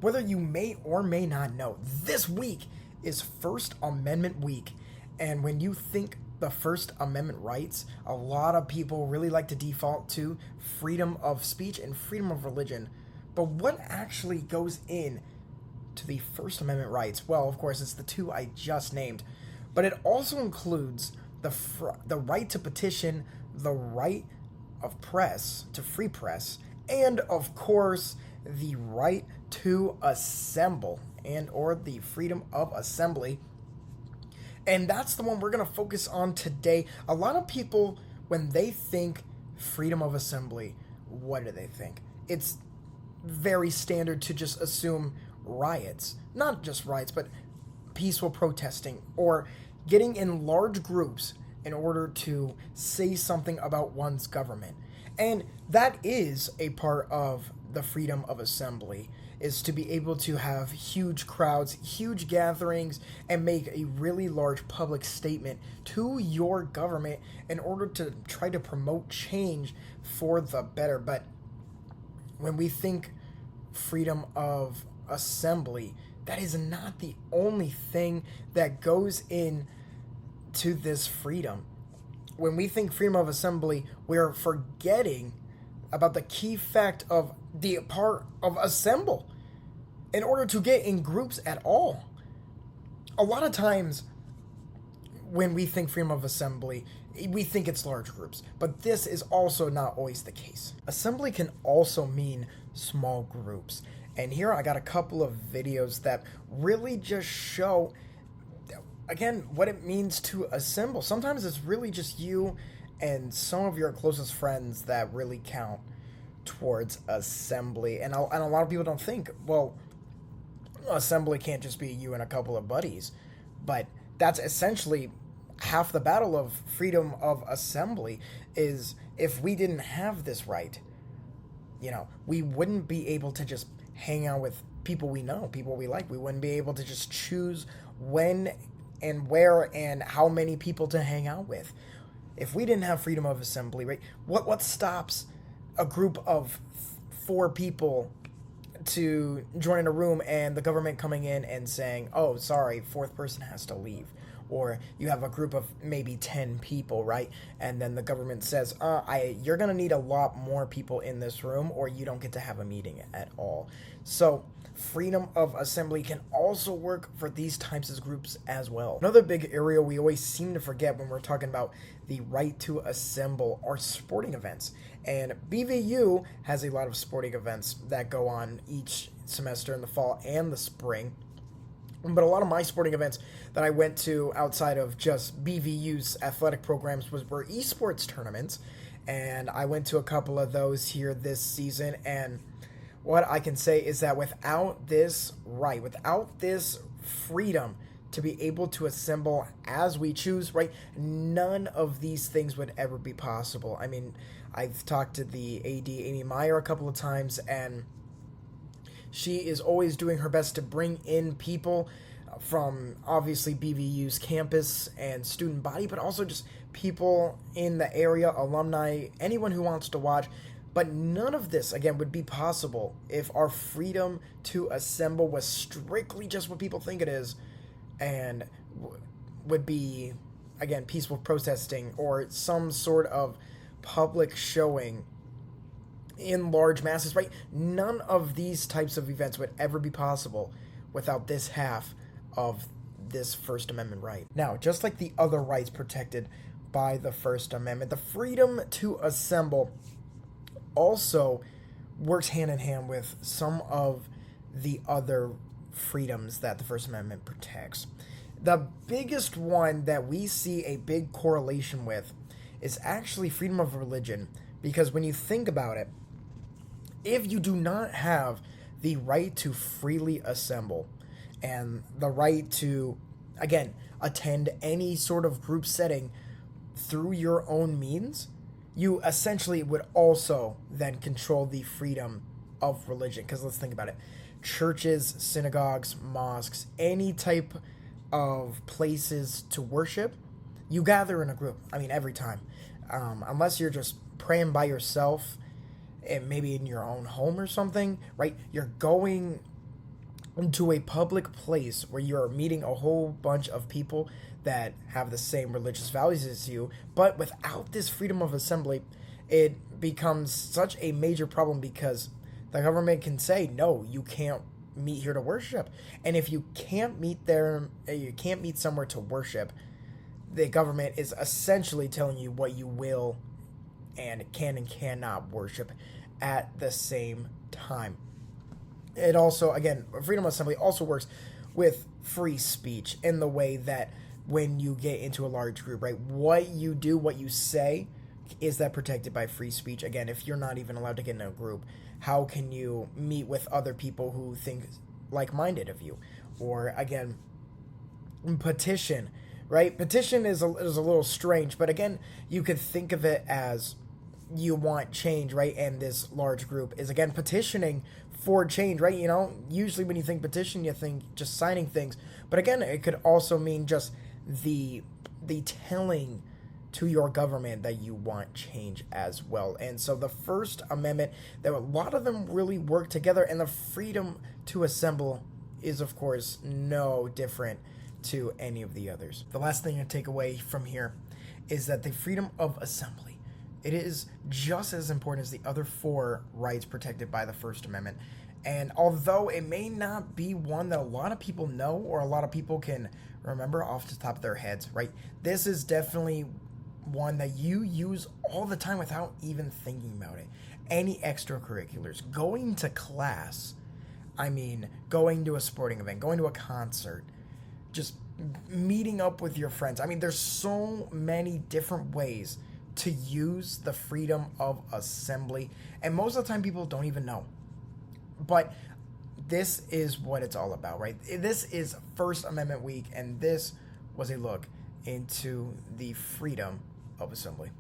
Whether you may or may not know, this week is First Amendment week. And when you think the First Amendment rights, a lot of people really like to default to freedom of speech and freedom of religion. But what actually goes in to the First Amendment rights? Well, of course, it's the two I just named. But it also includes the right to petition, the right of press, to free press, and of course, the right to assemble and or the freedom of assembly. And that's the one we're going to focus on today. A lot of people, when they think freedom of assembly, what do they think? It's very standard to just assume riots. Not just riots, but peaceful protesting or getting in large groups in order to say something about one's government. And that is a part of the freedom of assembly, is to be able to have huge crowds, huge gatherings, and make a really large public statement to your government in order to try to promote change for the better. But when we think freedom of assembly, that is not the only thing that goes in to this freedom. When we think freedom of assembly, we're forgetting about the key fact of the part of assemble in order to get in groups at all. A lot of times when we think freedom of assembly, we think it's large groups, but this is also not always the case. Assembly can also mean small groups. And here I got a couple of videos that really just show, again, what it means to assemble. Sometimes it's really just you and some of your closest friends that really count towards assembly. And a lot of people don't think, well, assembly can't just be you and a couple of buddies. But that's essentially half the battle of freedom of assembly. Is if we didn't have this right, we wouldn't be able to just hang out with people we know, people we like. We wouldn't be able to just choose when and where and how many people to hang out with. If we didn't have freedom of assembly, right? What stops a group of 4 people to join in a room and the government coming in and saying, "Oh, sorry, 4th person has to leave"? Or you have a group of maybe 10 people, right? And then the government says, you're going to need a lot more people in this room or you don't get to have a meeting at all. So freedom of assembly can also work for these types of groups as well. Another big area we always seem to forget when we're talking about the right to assemble are sporting events. And BVU has a lot of sporting events that go on each semester in the fall and the spring. But a lot of my sporting events that I went to outside of just BVU's athletic programs were esports tournaments. And I went to a couple of those here this season. And what I can say is that without this right, without this freedom to be able to assemble as we choose, right, none of these things would ever be possible. I mean, I've talked to the AD, Amy Meyer, a couple of times, and she is always doing her best to bring in people from obviously BVU's campus and student body, but also just people in the area, alumni, anyone who wants to watch. But none of this, again, would be possible if our freedom to assemble was strictly just what people think it is and would be, again, peaceful protesting or some sort of public showing in large masses, right? None of these types of events would ever be possible without this half of this First Amendment right. Now, just like the other rights protected by the First Amendment, the freedom to assemble also works hand in hand with some of the other freedoms that the First Amendment protects. The biggest one that we see a big correlation with is actually freedom of religion, because when you think about it, if you do not have the right to freely assemble and the right to, again, attend any sort of group setting through your own means, you essentially would also then control the freedom of religion. Because let's think about it. Churches, synagogues, mosques, any type of places to worship, you gather in a group. I mean, every time. Unless you're just praying by yourself, and maybe in your own home or something, right? You're going into a public place where you're meeting a whole bunch of people that have the same religious values as you, but without this freedom of assembly, it becomes such a major problem because the government can say, no, you can't meet here to worship. And if you can't meet there, you can't meet somewhere to worship, the government is essentially telling you what you will and can and cannot worship at the same time. It also, again, freedom of assembly also works with free speech in the way that when you get into a large group, right, what you do, what you say, is that protected by free speech? Again, if you're not even allowed to get in a group, how can you meet with other people who think like-minded of you? Or, again, petition, right? Petition is a little strange, but again, you could think of it as you want change, right? And this large group is, again, petitioning for change, right? You know, usually when you think petition, you think just signing things. But again, it could also mean just the telling to your government that you want change as well. And so the First Amendment, that a lot of them really work together, and the freedom to assemble is, of course, no different to any of the others. The last thing to take away from here is that the freedom of assembly, it is just as important as the other four rights protected by the First Amendment. And although it may not be one that a lot of people know or a lot of people can remember off the top of their heads, right? This is definitely one that you use all the time without even thinking about it. Any extracurriculars, going to class, I mean, going to a sporting event, going to a concert, just meeting up with your friends. I mean, there's so many different ways to use the freedom of assembly, and most of the time people don't even know. But this is what it's all about, right? This is First Amendment Week, and this was a look into the freedom of assembly.